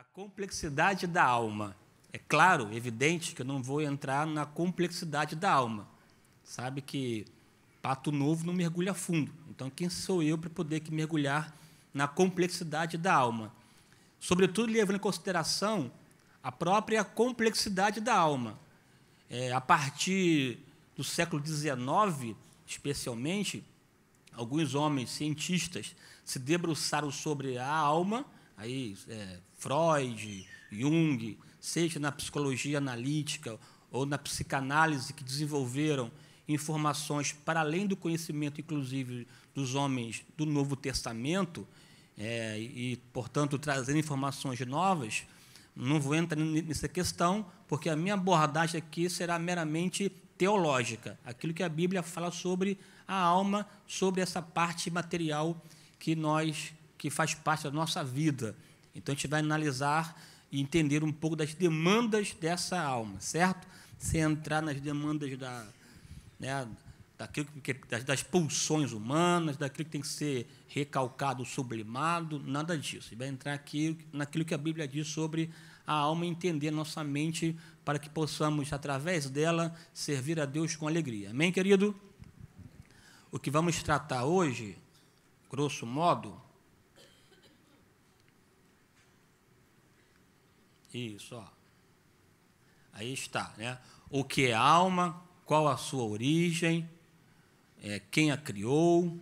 A complexidade da alma. É claro, evidente, que eu não vou entrar na complexidade da alma. Sabe que pato novo não mergulha fundo. Então, quem sou eu para poder mergulhar na complexidade da alma? Sobretudo, levando em consideração a própria complexidade da alma. A partir do século XIX, especialmente, alguns homens cientistas se debruçaram sobre a alma, aí Freud, Jung, seja na psicologia analítica ou na psicanálise, que desenvolveram informações para além do conhecimento, inclusive, dos homens do Novo Testamento, e, portanto, trazendo informações novas. Não vou entrar nessa questão, porque a minha abordagem aqui será meramente teológica, aquilo que a Bíblia fala sobre a alma, sobre essa parte material que faz parte da nossa vida. Então, a gente vai analisar e entender um pouco das demandas dessa alma, certo? Sem entrar nas demandas das pulsões humanas, daquilo que tem que ser recalcado, sublimado, nada disso. A gente vai entrar aqui naquilo que a Bíblia diz sobre a alma e entender nossa mente para que possamos, através dela, servir a Deus com alegria. Amém, querido? O que vamos tratar hoje, grosso modo, isso, ó. Aí está, né? O que é alma, qual a sua origem, quem a criou,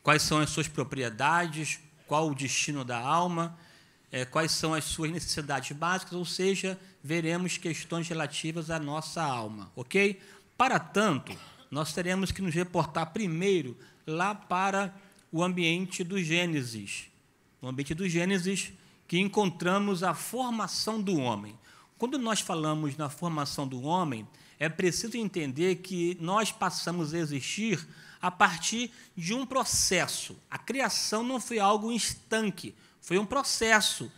quais são as suas propriedades, qual o destino da alma, quais são as suas necessidades básicas, ou seja, veremos questões relativas à nossa alma, ok? Para tanto, nós teremos que nos reportar primeiro lá para o ambiente do Gênesis. No ambiente do Gênesis, que encontramos a formação do homem. Quando nós falamos na formação do homem, é preciso entender que nós passamos a existir a partir de um processo. A criação não foi algo estanque, foi um processo,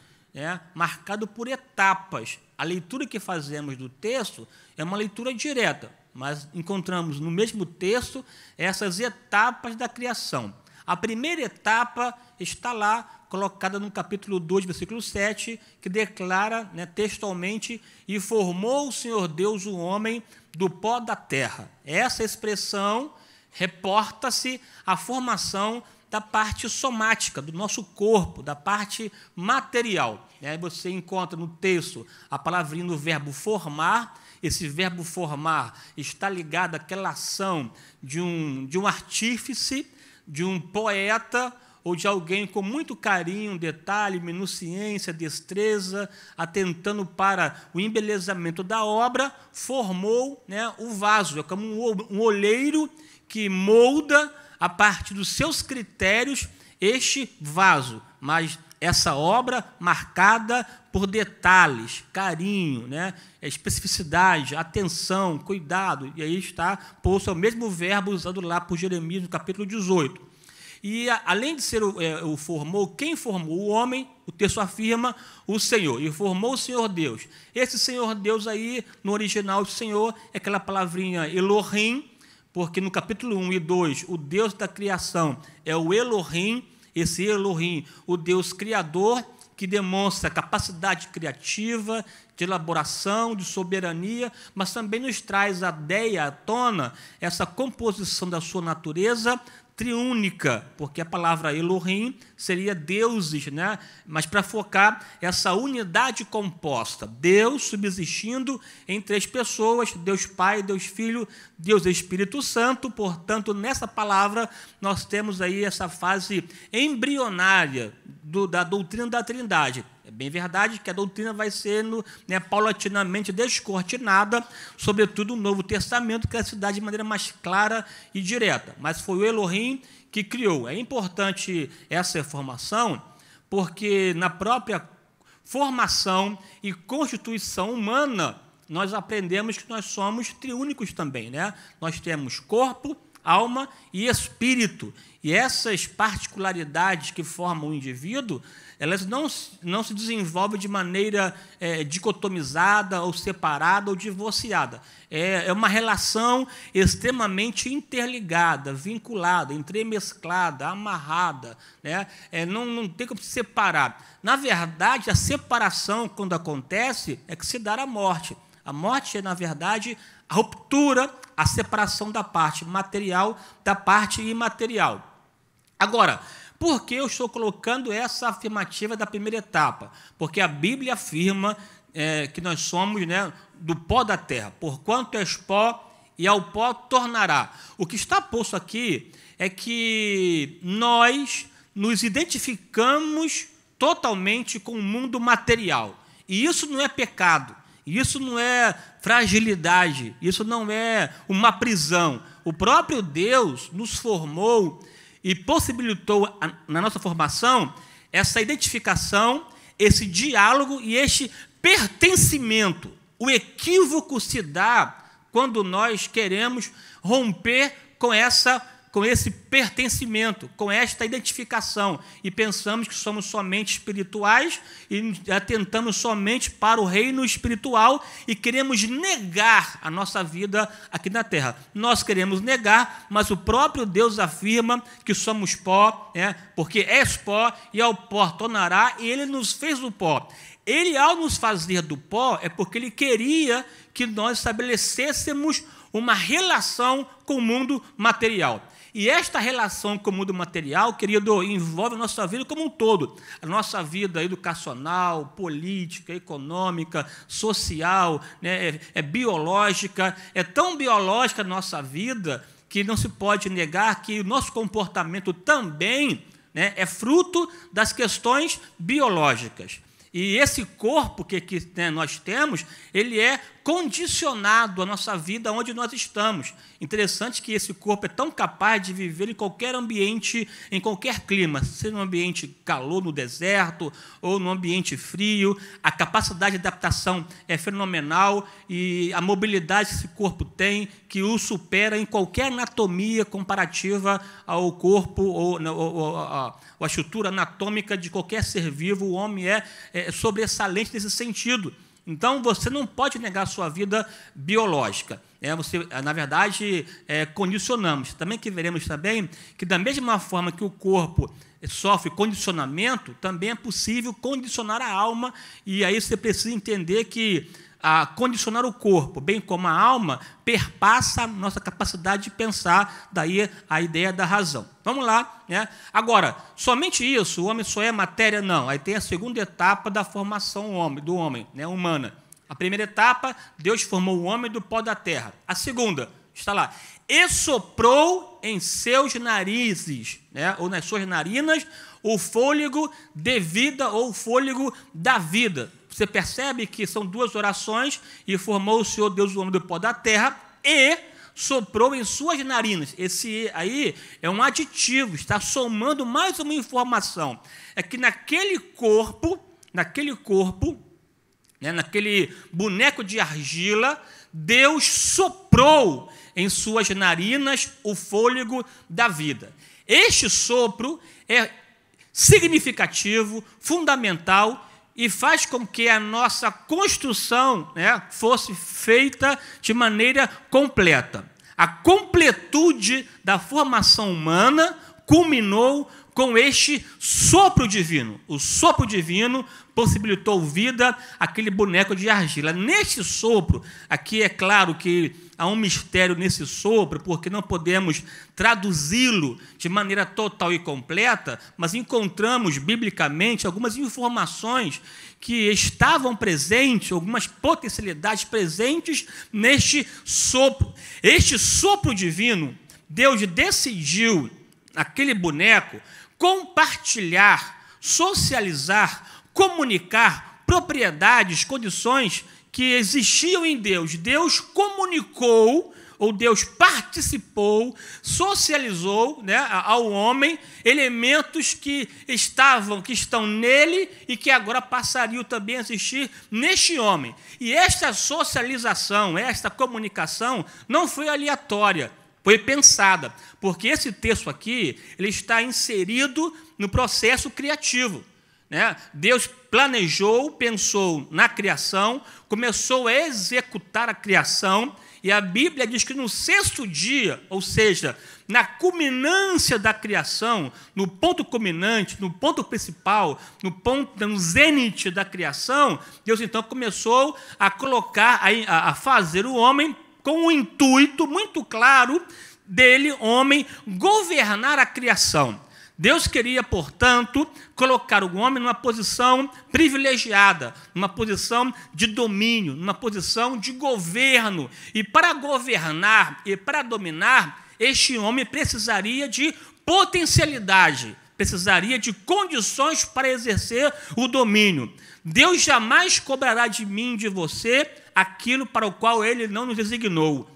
marcado por etapas. A leitura que fazemos do texto é uma leitura direta, mas encontramos no mesmo texto essas etapas da criação. A primeira etapa está lá, colocada no capítulo 2, versículo 7, que declara, textualmente: e formou o Senhor Deus o homem do pó da terra. Essa expressão reporta-se à formação da parte somática do nosso corpo, da parte material. Você encontra no texto a palavrinha do verbo formar. Esse verbo formar está ligado àquela ação de um artífice, de um poeta, ou de alguém com muito carinho, detalhe, minuciência, destreza, atentando para o embelezamento da obra, formou o vaso. É como um olheiro que molda, a partir dos seus critérios, este vaso. Mas essa obra marcada por detalhes, carinho, especificidade, atenção, cuidado. E aí está posto o mesmo verbo usado lá por Jeremias, no capítulo 18. E, além de ser o formou, quem formou o homem, o texto afirma o Senhor. E formou o Senhor Deus. Esse Senhor Deus aí, no original, o Senhor, é aquela palavrinha Elohim, porque no capítulo 1 e 2, o Deus da criação é o Elohim, esse Elohim, o Deus criador, que demonstra capacidade criativa, de elaboração, de soberania, mas também nos traz a ideia à tona, essa composição da sua natureza triúnica, porque a palavra Elohim seria deuses, mas para focar essa unidade composta, Deus subsistindo em três pessoas, Deus Pai, Deus Filho, Deus Espírito Santo. Portanto, nessa palavra, nós temos aí essa fase embrionária da doutrina da Trindade. É bem verdade que a doutrina vai sendo paulatinamente descortinada, sobretudo no Novo Testamento, que é se dá de maneira mais clara e direta. Mas foi o Elohim que criou. É importante essa informação, porque na própria formação e constituição humana, nós aprendemos que nós somos triúnicos também. Nós temos corpo, alma e espírito. E essas particularidades que formam o indivíduo, elas não se desenvolvem de maneira dicotomizada, ou separada, ou divorciada. É uma relação extremamente interligada, vinculada, entremesclada, amarrada, né? Não tem como se separar. Na verdade, a separação, quando acontece, é que se dá a morte. A morte é, na verdade, a ruptura, a separação da parte material da parte imaterial. Agora, por que eu estou colocando essa afirmativa da primeira etapa? Porque a Bíblia afirma que nós somos, né, do pó da terra. Porquanto és pó, e ao pó tornará. O que está posto aqui é que nós nos identificamos totalmente com o mundo material. E isso não é pecado, isso não é fragilidade, isso não é uma prisão. O próprio Deus nos formou e possibilitou, na nossa formação, essa identificação, esse diálogo e este pertencimento. O equívoco se dá quando nós queremos romper com esse pertencimento, com esta identificação, e pensamos que somos somente espirituais e atentamos somente para o reino espiritual e queremos negar a nossa vida aqui na terra. Nós queremos negar, mas o próprio Deus afirma que somos pó, porque és pó e ao pó tornará, e Ele nos fez do pó. Ele, ao nos fazer do pó, é porque Ele queria que nós estabelecêssemos uma relação com o mundo material. E esta relação com o mundo material, querido, envolve a nossa vida como um todo. A nossa vida educacional, política, econômica, social, né, biológica. É tão biológica a nossa vida que não se pode negar que o nosso comportamento também, né, é fruto das questões biológicas. E esse corpo que nós temos, ele é condicionado à nossa vida onde nós estamos. Interessante que esse corpo é tão capaz de viver em qualquer ambiente, em qualquer clima, seja no ambiente calor, no deserto, ou no ambiente frio. A capacidade de adaptação é fenomenal e a mobilidade que esse corpo tem, que o supera em qualquer anatomia comparativa ao corpo ou a estrutura anatômica de qualquer ser vivo. O homem é sobressalente nesse sentido. Então, você não pode negar a sua vida biológica. Você, na verdade, condicionamos. Também que veremos também que, da mesma forma que o corpo sofre condicionamento, também é possível condicionar a alma, e aí você precisa entender que condicionar o corpo, bem como a alma, perpassa a nossa capacidade de pensar, daí a ideia da razão. Vamos lá. Né? Agora, somente isso, o homem só é matéria? Não. Aí tem a segunda etapa da formação do homem, né, humana. A primeira etapa, Deus formou o homem do pó da terra. A segunda, está lá, e soprou em seus narizes, né, ou nas suas narinas, o fôlego de vida, ou o fôlego da vida. Você percebe que são duas orações, e formou o Senhor Deus o homem do pó da terra, e soprou em suas narinas. Esse aí é um aditivo, está somando mais uma informação. É que naquele corpo, né, naquele boneco de argila, Deus soprou em suas narinas o fôlego da vida. Este sopro é significativo, fundamental, e faz com que a nossa construção, né, fosse feita de maneira completa. A completude da formação humana culminou com este sopro divino. O sopro divino possibilitou vida àquele boneco de argila. Neste sopro, aqui é claro que há um mistério nesse sopro, porque não podemos traduzi-lo de maneira total e completa, mas encontramos, biblicamente, algumas informações que estavam presentes, algumas potencialidades presentes neste sopro. Este sopro divino, Deus decidiu, naquele boneco, compartilhar, socializar, comunicar propriedades, condições que existiam em Deus. Deus comunicou, ou Deus participou, socializou, né, ao homem elementos que estão nele e que agora passariam também a existir neste homem. E esta socialização, esta comunicação não foi aleatória. foi pensada, porque esse texto aqui ele está inserido no processo criativo, né? Deus planejou, pensou na criação, começou a executar a criação, e a Bíblia diz que no sexto dia, ou seja, na culminância da criação, no ponto culminante, no ponto principal, no zênite da criação, Deus então começou a colocar, a fazer o homem com um intuito muito claro dele, homem, governar a criação. Deus queria, portanto, colocar o homem numa posição privilegiada, numa posição de domínio, numa posição de governo. E para governar e para dominar, este homem precisaria de potencialidade, precisaria de condições para exercer o domínio. Deus jamais cobrará de mim e de você aquilo para o qual Ele não nos designou.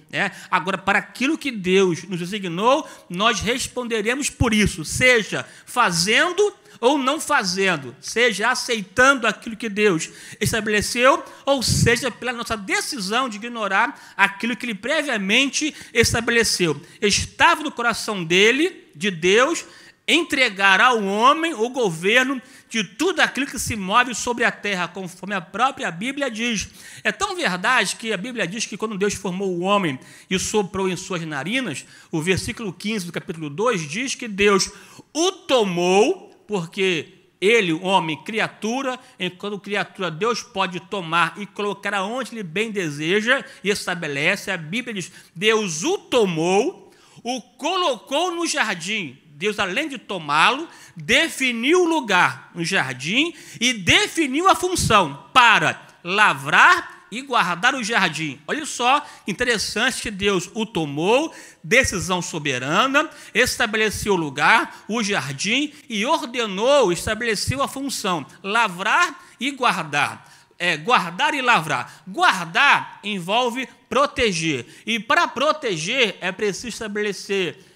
Agora, para aquilo que Deus nos designou, nós responderemos por isso, seja fazendo ou não fazendo, seja aceitando aquilo que Deus estabeleceu, ou seja, pela nossa decisão de ignorar aquilo que Ele previamente estabeleceu. Estava no coração dele, de Deus, entregar ao homem o governo de tudo aquilo que se move sobre a terra, conforme a própria Bíblia diz. É tão verdade que a Bíblia diz que quando Deus formou o homem e soprou em suas narinas, o versículo 15 do capítulo 2 diz que Deus o tomou, porque ele, o homem, criatura, enquanto criatura, Deus pode tomar e colocar aonde Ele bem deseja e estabelece. A Bíblia diz, Deus o tomou, o colocou no jardim. Deus, além de tomá-lo, definiu o lugar no jardim e definiu a função para lavrar e guardar o jardim. Olha só, interessante que Deus o tomou, decisão soberana, estabeleceu o lugar, o jardim, e ordenou, estabeleceu a função, lavrar e guardar. Guardar e lavrar. Guardar envolve proteger. E para proteger é preciso estabelecer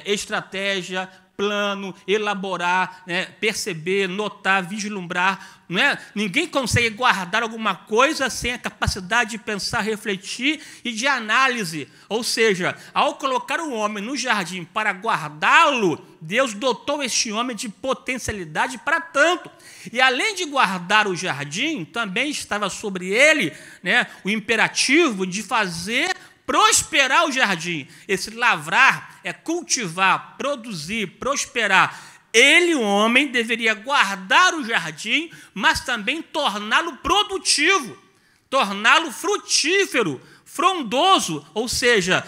estratégia, plano, elaborar, perceber, notar, vislumbrar. Não é? Ninguém consegue guardar alguma coisa sem a capacidade de pensar, refletir e de análise. Ou seja, ao colocar o homem no jardim para guardá-lo, Deus dotou este homem de potencialidade para tanto. E além de guardar o jardim, também estava sobre ele, o imperativo de fazer prosperar o jardim. Esse lavrar é cultivar, produzir, prosperar. Ele, o homem, deveria guardar o jardim, mas também torná-lo produtivo, torná-lo frutífero, frondoso. Ou seja,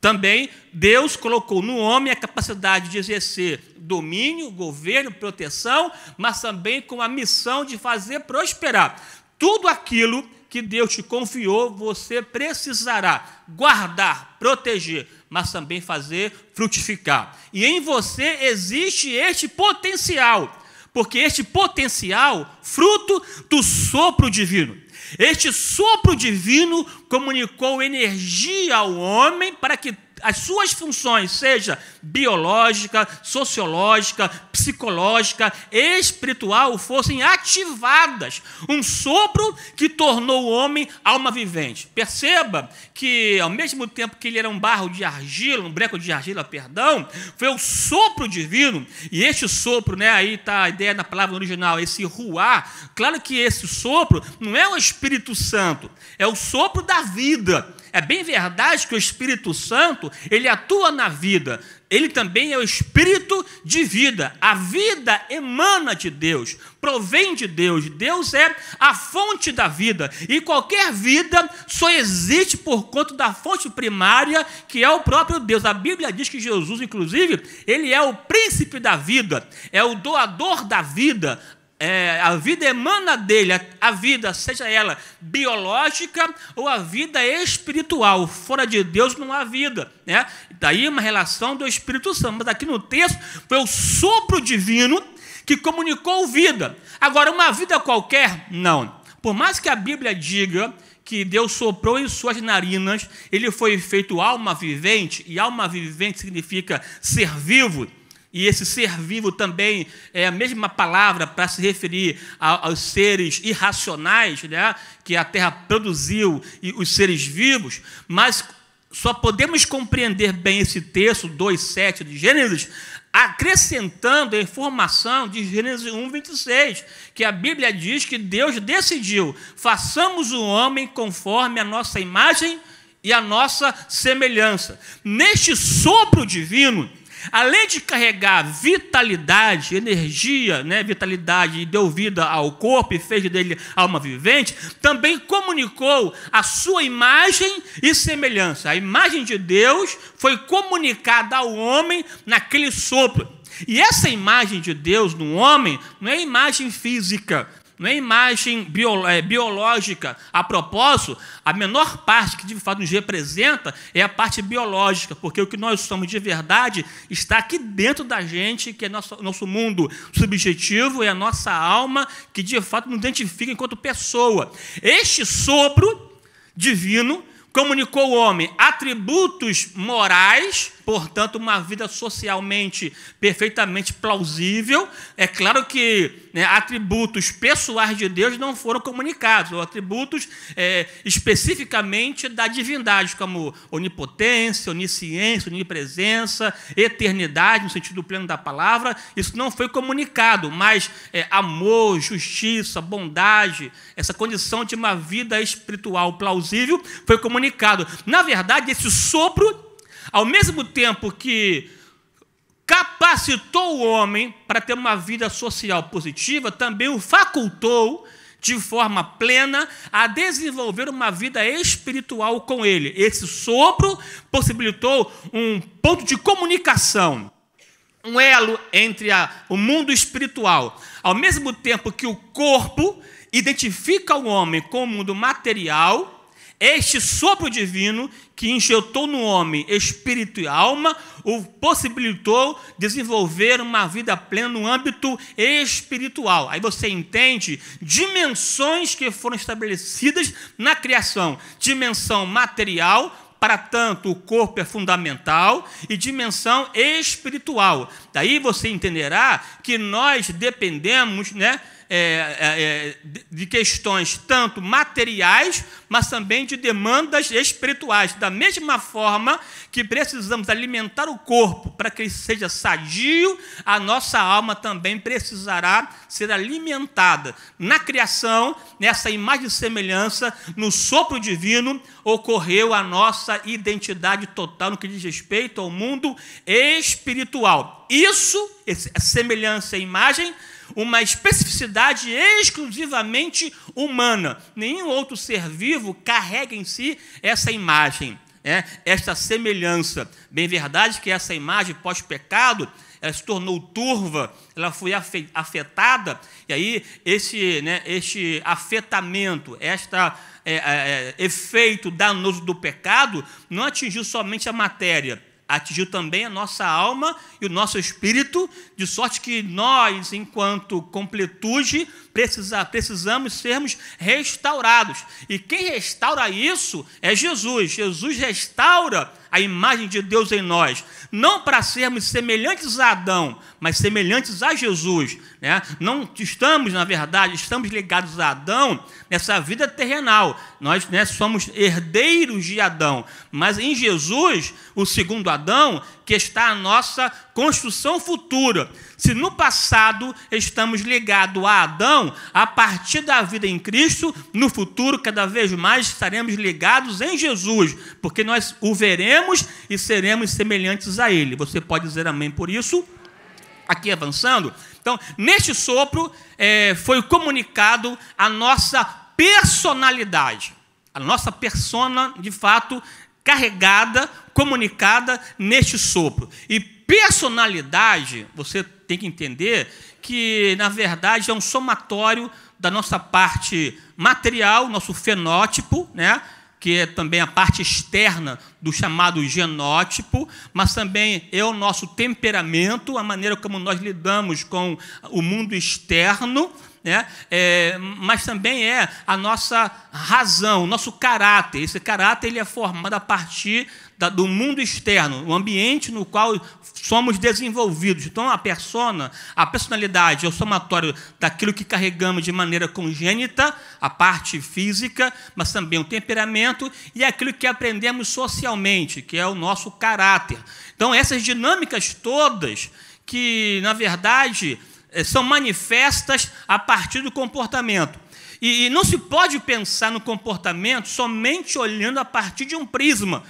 também Deus colocou no homem a capacidade de exercer domínio, governo, proteção, mas também com a missão de fazer prosperar. Tudo aquilo que Deus te confiou, você precisará guardar, proteger, mas também fazer frutificar. E em você existe este potencial, porque este potencial, fruto do sopro divino. Este sopro divino comunicou energia ao homem para que as suas funções, seja biológica, sociológica, psicológica, espiritual, fossem ativadas. Um sopro que tornou o homem alma vivente. Perceba que, ao mesmo tempo que ele era um barro de argila, um breco de argila, foi o sopro divino. E este sopro, aí está a ideia na palavra original, esse ruar. Claro que esse sopro não é o Espírito Santo, é o sopro da vida. É bem verdade que o Espírito Santo, ele atua na vida. Ele também é o Espírito de vida. A vida emana de Deus, provém de Deus. Deus é a fonte da vida. E qualquer vida só existe por conta da fonte primária, que é o próprio Deus. A Bíblia diz que Jesus, inclusive, ele é o príncipe da vida, é o doador da vida. A vida emana dele, a vida, seja ela biológica ou a vida espiritual. Fora de Deus não há vida. Daí uma relação do Espírito Santo. Mas aqui no texto foi o sopro divino que comunicou vida. Agora, uma vida qualquer, não. Por mais que a Bíblia diga que Deus soprou em suas narinas, ele foi feito alma vivente, e alma vivente significa ser vivo. E esse ser vivo também é a mesma palavra para se referir aos seres irracionais, que a terra produziu, e os seres vivos, mas só podemos compreender bem esse texto 2:7 de Gênesis acrescentando a informação de Gênesis 1:26, que a Bíblia diz que Deus decidiu: façamos o homem conforme a nossa imagem e a nossa semelhança. Neste sopro divino, além de carregar vitalidade, energia, vitalidade, e deu vida ao corpo e fez dele alma vivente, também comunicou a sua imagem e semelhança. A imagem de Deus foi comunicada ao homem naquele sopro. E essa imagem de Deus no homem não é imagem física, não é imagem biológica. A propósito, a menor parte que de fato nos representa é a parte biológica, porque o que nós somos de verdade está aqui dentro da gente, que é nosso mundo subjetivo, é a nossa alma, que de fato nos identifica enquanto pessoa. Este sopro divino comunicou ao homem atributos morais, portanto, uma vida socialmente perfeitamente plausível. É claro que atributos pessoais de Deus não foram comunicados, ou atributos especificamente da divindade, como onipotência, onisciência, onipresença, eternidade, no sentido pleno da palavra. Isso não foi comunicado, mas amor, justiça, bondade, essa condição de uma vida espiritual plausível foi comunicado. Na verdade, esse sopro, ao mesmo tempo que capacitou o homem para ter uma vida social positiva, também o facultou de forma plena a desenvolver uma vida espiritual com ele. Esse sopro possibilitou um ponto de comunicação, um elo entre o mundo espiritual. Ao mesmo tempo que o corpo identifica o homem com o mundo material, este sopro divino que injetou no homem espírito e alma o possibilitou desenvolver uma vida plena no âmbito espiritual. Aí você entende dimensões que foram estabelecidas na criação. Dimensão material, para tanto o corpo é fundamental, e dimensão espiritual. Daí você entenderá que nós dependemos, de questões tanto materiais, mas também de demandas espirituais. Da mesma forma que precisamos alimentar o corpo para que ele seja sadio, a nossa alma também precisará ser alimentada. Na criação, nessa imagem e semelhança, no sopro divino, ocorreu a nossa identidade total no que diz respeito ao mundo espiritual. Isso, essa semelhança e imagem, uma especificidade exclusivamente humana. Nenhum outro ser vivo carrega em si essa imagem, esta semelhança. Bem verdade que essa imagem pós-pecado, ela se tornou turva, ela foi afetada, e aí este afetamento, efeito danoso do pecado, não atingiu somente a matéria, atingiu também a nossa alma e o nosso espírito, de sorte que nós, enquanto completude, precisamos sermos restaurados. E quem restaura isso é Jesus. Jesus restaura a imagem de Deus em nós, não para sermos semelhantes a Adão, mas semelhantes a Jesus. Não estamos, na verdade, estamos ligados a Adão nessa vida terrenal. Nós somos herdeiros de Adão, mas em Jesus, o segundo Adão, que está a nossa construção futura. Se no passado estamos ligados a Adão, a partir da vida em Cristo, no futuro, cada vez mais estaremos ligados em Jesus, porque nós o veremos e seremos semelhantes a Ele. Você pode dizer amém por isso? Aqui avançando. Então, neste sopro foi comunicado a nossa personalidade, a nossa persona, de fato, carregada, comunicada neste sopro. E personalidade, você tem que entender que, na verdade, é um somatório da nossa parte material, nosso fenótipo, que é também a parte externa do chamado genótipo, mas também é o nosso temperamento, a maneira como nós lidamos com o mundo externo, mas também é a nossa razão, o nosso caráter. Esse caráter ele é formado a partir do mundo externo, o ambiente no qual somos desenvolvidos. Então, a personalidade é o somatório daquilo que carregamos de maneira congênita, a parte física, mas também o temperamento e aquilo que aprendemos socialmente, que é o nosso caráter. Então, essas dinâmicas todas que, na verdade, são manifestas a partir do comportamento. E não se pode pensar no comportamento somente olhando a partir de um prisma,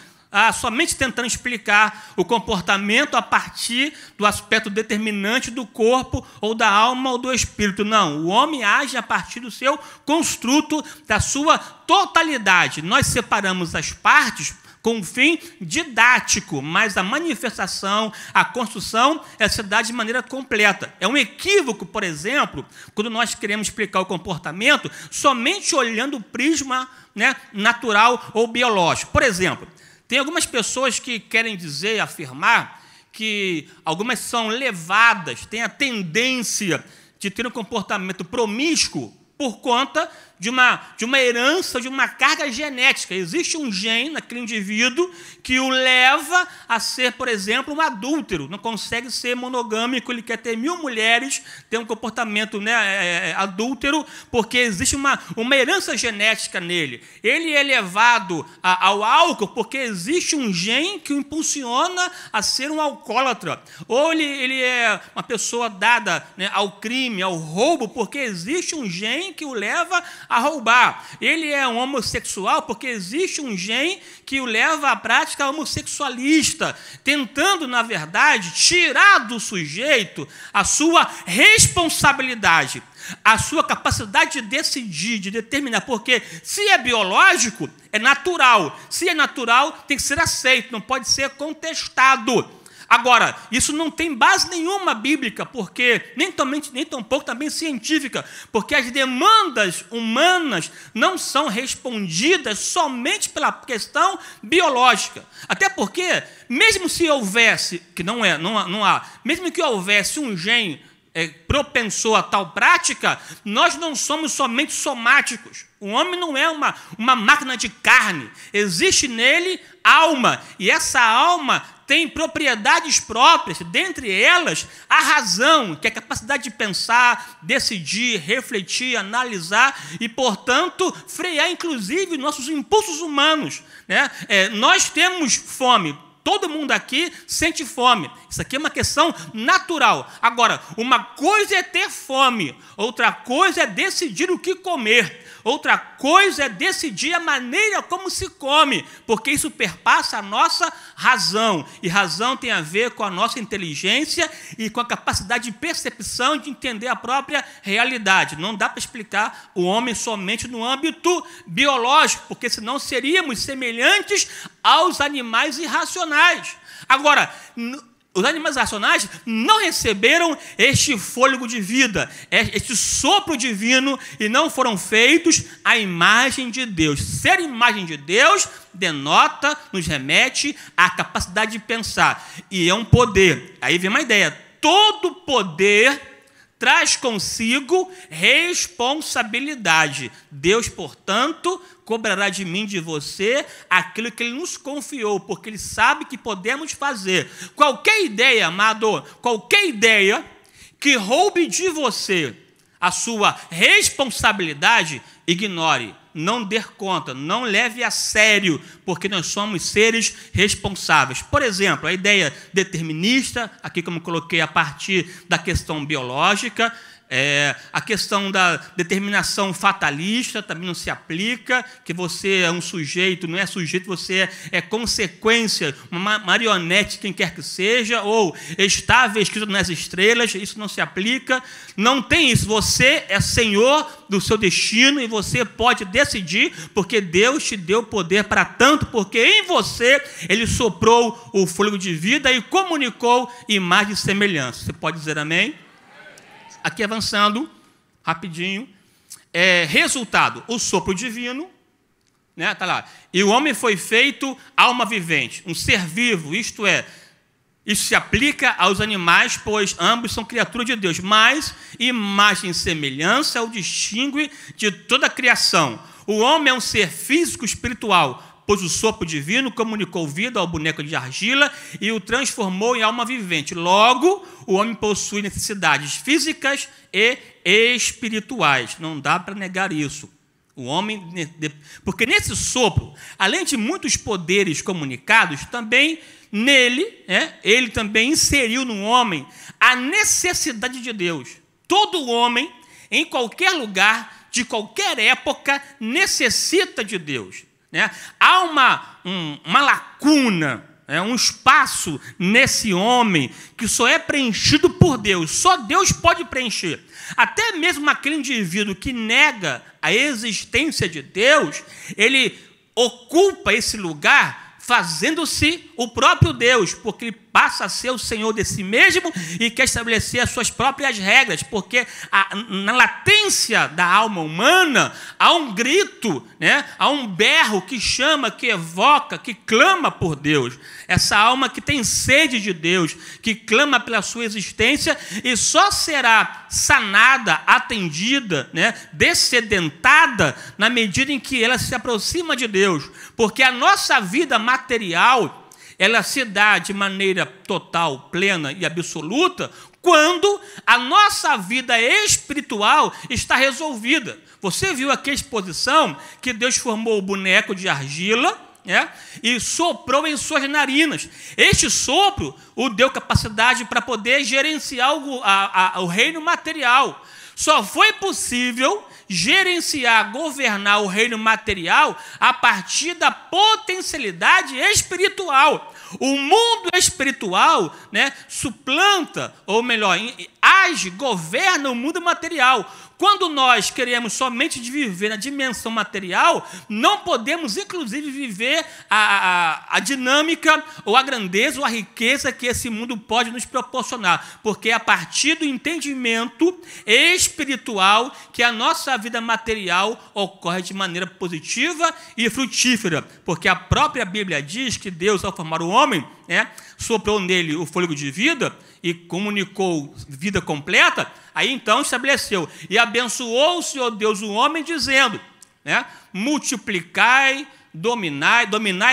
somente tentando explicar o comportamento a partir do aspecto determinante do corpo, ou da alma, ou do espírito. Não, o homem age a partir do seu construto, da sua totalidade. Nós separamos as partes com um fim didático, mas a manifestação, a construção, se dá de maneira completa. É um equívoco, por exemplo, quando nós queremos explicar o comportamento somente olhando o prisma, né, natural ou biológico. Por exemplo, tem algumas pessoas que querem dizer, afirmar, que algumas são levadas, têm a tendência de ter um comportamento promíscuo por conta de uma herança, de uma carga genética. Existe um gene naquele indivíduo que o leva a ser, por exemplo, um adúltero. Não consegue ser monogâmico, ele quer ter 1000 mulheres, ter um comportamento, né, adúltero, porque existe uma herança genética nele. Ele é levado ao álcool porque existe um gene que o impulsiona a ser um alcoólatra. Ou ele é uma pessoa dada, né, ao crime, ao roubo, porque existe um gene que o leva a roubar. Ele é um homossexual porque existe um gene que o leva à prática homossexualista, tentando, na verdade, tirar do sujeito a sua responsabilidade, a sua capacidade de decidir, de determinar, porque se é biológico, é natural. Se é natural, tem que ser aceito, não pode ser contestado. Agora, isso não tem base nenhuma bíblica, porque nem tampouco também científica, porque as demandas humanas não são respondidas somente pela questão biológica. Até porque, mesmo se houvesse, que não há, mesmo que houvesse um gene propensor a tal prática, nós não somos somente somáticos. O homem não é uma máquina de carne. Existe nele alma, e essa alma tem propriedades próprias, dentre elas a razão, que é a capacidade de pensar, decidir, refletir, analisar e, portanto, frear, inclusive, nossos impulsos humanos, né? Nós temos fome. Todo mundo aqui sente fome. Isso aqui é uma questão natural. Agora, uma coisa é ter fome, outra coisa é decidir o que comer. Outra coisa é decidir a maneira como se come, porque isso perpassa a nossa razão. E razão tem a ver com a nossa inteligência e com a capacidade de percepção de entender a própria realidade. Não dá para explicar o homem somente no âmbito biológico, porque senão seríamos semelhantes aos animais irracionais. Agora, os animais racionais não receberam este fôlego de vida, este sopro divino, e não foram feitos à imagem de Deus. Ser imagem de Deus denota, nos remete à capacidade de pensar. E é um poder. Aí vem uma ideia. Todo poder traz consigo responsabilidade. Deus, portanto, cobrará de mim, de você, aquilo que Ele nos confiou, porque Ele sabe que podemos fazer. Qualquer ideia, amado, qualquer ideia que roube de você a sua responsabilidade, ignore, não dê conta, não leve a sério, porque nós somos seres responsáveis. Por exemplo, a ideia determinista, aqui como coloquei a partir da questão biológica, a questão da determinação fatalista também não se aplica, que você é um sujeito, não é sujeito, você é consequência, uma marionete, quem quer que seja, ou está vestido nas estrelas, isso não se aplica. Não tem isso, você é senhor do seu destino e você pode decidir, porque Deus te deu poder para tanto, porque em você Ele soprou o fôlego de vida e comunicou imagem e semelhança. Você pode dizer amém? Aqui avançando, rapidinho, resultado, o sopro divino, né, tá lá, e o homem foi feito alma vivente, um ser vivo, isto isso se aplica aos animais, pois ambos são criaturas de Deus, mas imagem e semelhança o distingue de toda a criação. O homem é um ser físico espiritual, pois o sopro divino comunicou vida ao boneco de argila e o transformou em alma vivente. Logo, o homem possui necessidades físicas e espirituais. Não dá para negar isso. O homem, porque nesse sopro, além de muitos poderes comunicados, também nele, ele também inseriu no homem a necessidade de Deus. Todo homem, em qualquer lugar, de qualquer época, necessita de Deus. Há uma lacuna, um espaço nesse homem que só é preenchido por Deus. Só Deus pode preencher. Até mesmo aquele indivíduo que nega a existência de Deus, ele ocupa esse lugar fazendo-se o próprio Deus, porque ele passa a ser o Senhor de si mesmo e quer estabelecer as suas próprias regras, porque na latência da alma humana há um grito, há um berro que chama, que evoca, que clama por Deus. Essa alma que tem sede de Deus, que clama pela sua existência e só será sanada, atendida, descedentada na medida em que ela se aproxima de Deus, porque a nossa vida material ela se dá de maneira total, plena e absoluta quando a nossa vida espiritual está resolvida. Você viu aqui a exposição que Deus formou o boneco de argila, e soprou em suas narinas. Este sopro o deu capacidade para poder gerenciar o reino material. Só foi possível gerenciar, governar o reino material a partir da potencialidade espiritual. O mundo espiritual suplanta, ou melhor, age, governa o mundo material. Quando nós queremos somente viver na dimensão material, não podemos, inclusive, viver a dinâmica, ou a grandeza, ou a riqueza que esse mundo pode nos proporcionar. Porque é a partir do entendimento espiritual que a nossa vida material ocorre de maneira positiva e frutífera. Porque a própria Bíblia diz que Deus, ao formar o homem, soprou nele o fôlego de vida e comunicou vida completa. Aí então estabeleceu, e abençoou o Senhor Deus o homem, dizendo, multiplicai, dominai,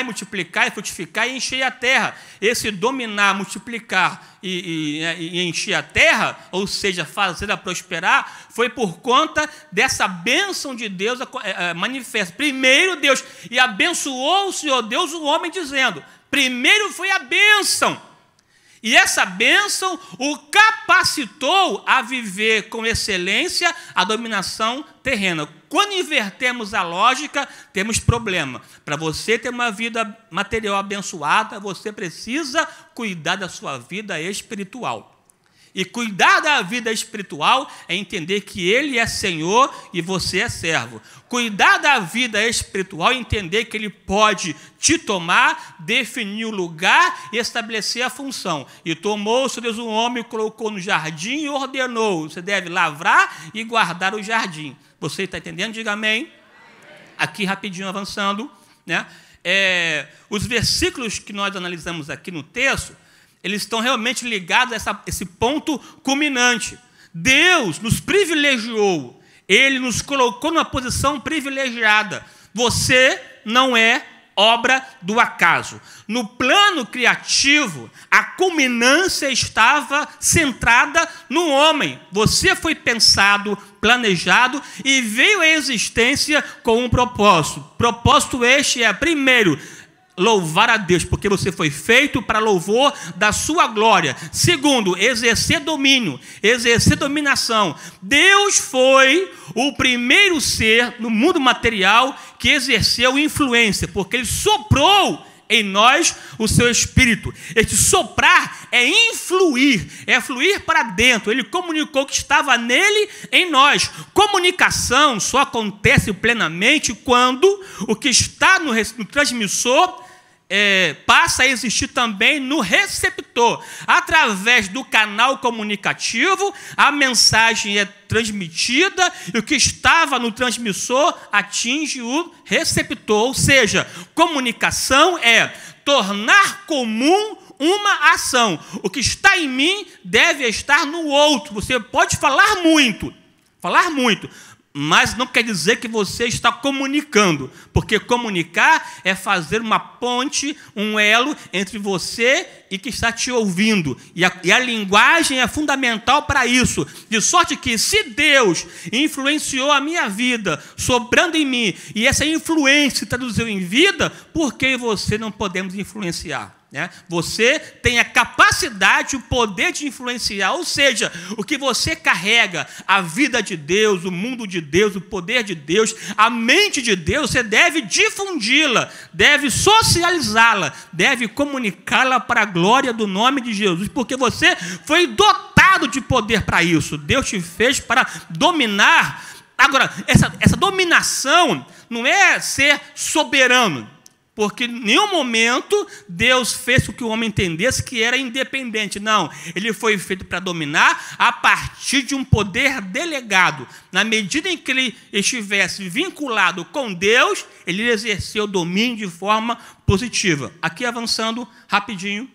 multiplicai, frutificai e enchei a terra. Esse dominar, multiplicar e encher a terra, ou seja, fazer-a prosperar, foi por conta dessa bênção de Deus manifesta. Primeiro Deus, e abençoou o Senhor Deus o homem, dizendo, primeiro foi a bênção. E essa bênção o capacitou a viver com excelência a dominação terrena. Quando invertemos a lógica, temos problema. Para você ter uma vida material abençoada, você precisa cuidar da sua vida espiritual. E cuidar da vida espiritual é entender que Ele é Senhor e você é servo. Cuidar da vida espiritual é entender que Ele pode te tomar, definir o lugar e estabelecer a função. E tomou o Senhor Deus o homem, colocou no jardim e ordenou. Você deve lavrar e guardar o jardim. Você está entendendo? Diga amém. Aqui, rapidinho, avançando. Os versículos que nós analisamos aqui no texto, eles estão realmente ligados a esse ponto culminante. Deus nos privilegiou. Ele nos colocou numa posição privilegiada. Você não é obra do acaso. No plano criativo, a culminância estava centrada no homem. Você foi pensado, planejado e veio à existência com um propósito. Propósito este é, primeiro, louvar a Deus, porque você foi feito para louvor da sua glória. Segundo, exercer domínio, exercer dominação. Deus foi o primeiro ser no mundo material que exerceu influência, porque Ele soprou em nós o seu Espírito. Este soprar é influir, é fluir para dentro. Ele comunicou que estava nele, em nós. Comunicação só acontece plenamente quando o que está no transmissor passa a existir também no receptor. Através do canal comunicativo, a mensagem é transmitida e o que estava no transmissor atinge o receptor. Ou seja, comunicação é tornar comum uma ação. O que está em mim deve estar no outro. Você pode falar muito, mas não quer dizer que você está comunicando, porque comunicar é fazer uma ponte, um elo entre você e que está te ouvindo. E a linguagem é fundamental para isso, de sorte que se Deus influenciou a minha vida, sobrando em mim, e essa influência se traduziu em vida, por que você não podemos influenciar? Você tem a capacidade, o poder de influenciar, ou seja, o que você carrega, a vida de Deus, o mundo de Deus, o poder de Deus, a mente de Deus, você deve difundi-la, deve socializá-la, deve comunicá-la para a glória do nome de Jesus, porque você foi dotado de poder para isso. Deus te fez para dominar. Agora, essa dominação não é ser soberano, porque em nenhum momento Deus fez com que o homem entendesse que era independente. Não, ele foi feito para dominar a partir de um poder delegado. Na medida em que ele estivesse vinculado com Deus, ele exerceu o domínio de forma positiva. Aqui avançando rapidinho.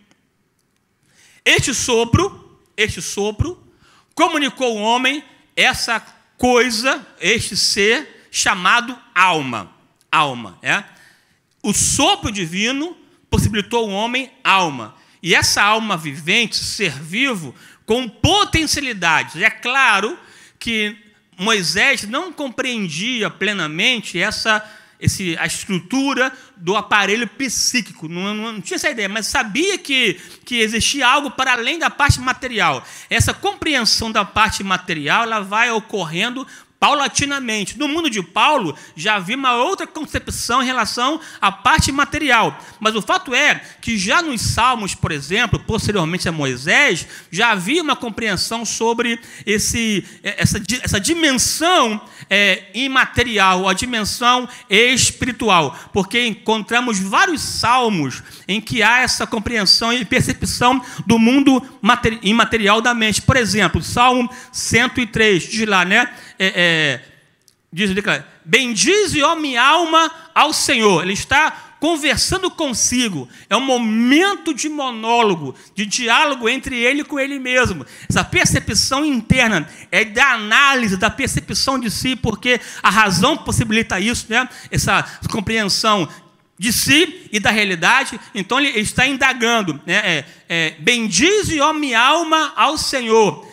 Este sopro comunicou ao homem essa coisa, este ser chamado alma. Alma, O sopro divino possibilitou ao homem alma. E essa alma vivente, ser vivo, com potencialidades. É claro que Moisés não compreendia plenamente a estrutura do aparelho psíquico. Não tinha essa ideia, mas sabia que existia algo para além da parte material. Essa compreensão da parte material ela vai ocorrendo paulatinamente. No mundo de Paulo, já havia uma outra concepção em relação à parte material. Mas o fato é que já nos Salmos, por exemplo, posteriormente a Moisés, já havia uma compreensão sobre essa dimensão imaterial, a dimensão espiritual. Porque encontramos vários salmos em que há essa compreensão e percepção do mundo imaterial da mente. Por exemplo, Salmo 103, diz lá, diz: bendize, ó minha alma, ao Senhor. Ele está conversando consigo. É um momento de monólogo, de diálogo entre ele e com ele mesmo. Essa percepção interna é da análise, da percepção de si, porque a razão possibilita isso, essa compreensão de si e da realidade. Então ele está indagando, bendize, ó minha alma, ao Senhor,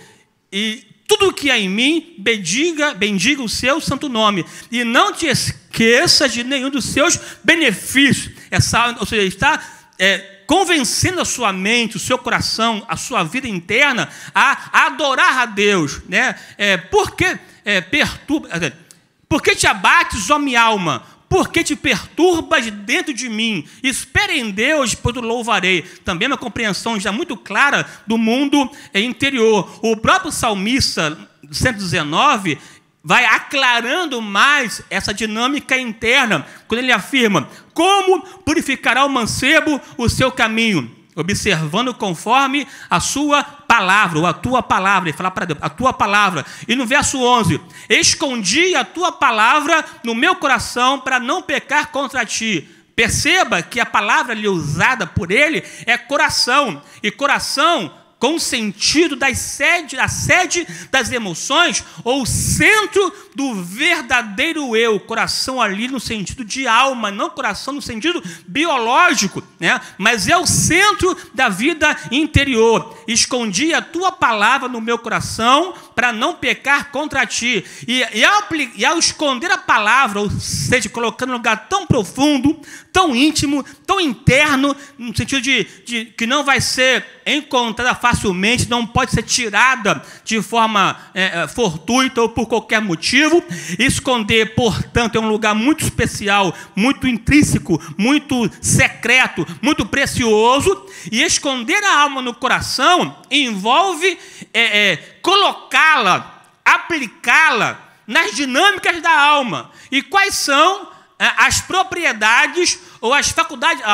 e tudo que há em mim, bendiga o seu santo nome, e não te esqueça de nenhum dos seus benefícios. Ou seja, está convencendo a sua mente, o seu coração, a sua vida interna a adorar a Deus. Por que te abates, ó minha alma? Por que te perturbas dentro de mim? Espere em Deus, pois o louvarei. Também uma compreensão já muito clara do mundo interior. O próprio salmista 119 vai aclarando mais essa dinâmica interna, quando ele afirma: como purificará o mancebo o seu caminho? Observando conforme a sua palavra, ou a tua palavra. Ele fala para Deus, a tua palavra. E no verso 11: escondi a tua palavra no meu coração para não pecar contra ti. Perceba que a palavra ali usada por ele é coração. E coração com o sentido da sede das emoções, ou centro do verdadeiro eu. Coração ali no sentido de alma, não coração no sentido biológico, mas é o centro da vida interior. Escondi a tua palavra no meu coração para não pecar contra ti. E ao esconder a palavra, ou seja, colocando em um lugar tão profundo, tão íntimo, tão interno, no sentido de que não vai ser encontrada facilmente, não pode ser tirada de forma fortuita ou por qualquer motivo. Esconder, portanto, é um lugar muito especial, muito intrínseco, muito secreto, muito precioso. E esconder a alma no coração envolve colocá-la, aplicá-la nas dinâmicas da alma. E quais são as propriedades ou a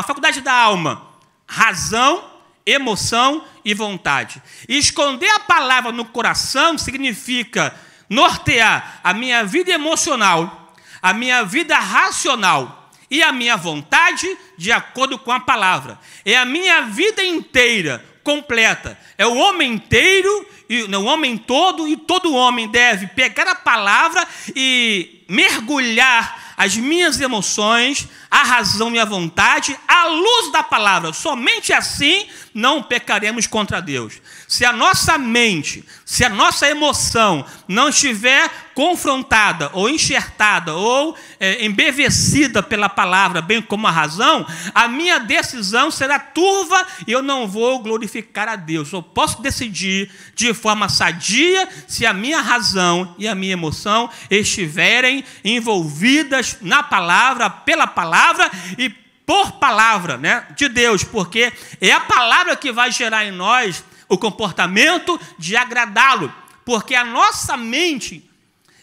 faculdade da alma? Razão, emoção e vontade. E esconder a palavra no coração significa nortear a minha vida emocional, a minha vida racional e a minha vontade de acordo com a palavra. É a minha vida inteira completa. É o homem inteiro, o homem todo, e todo homem deve pegar a palavra e mergulhar as minhas emoções, a razão e a vontade, à luz da palavra. Somente assim não pecaremos contra Deus. Se a nossa mente, se a nossa emoção não estiver confrontada, ou enxertada, ou embevecida pela palavra, bem como a razão, a minha decisão será turva e eu não vou glorificar a Deus. Eu posso decidir de forma sadia se a minha razão e a minha emoção estiverem envolvidas na palavra, pela palavra e por palavra, né, de Deus, porque é a palavra que vai gerar em nós o comportamento de agradá-lo, porque a nossa mente,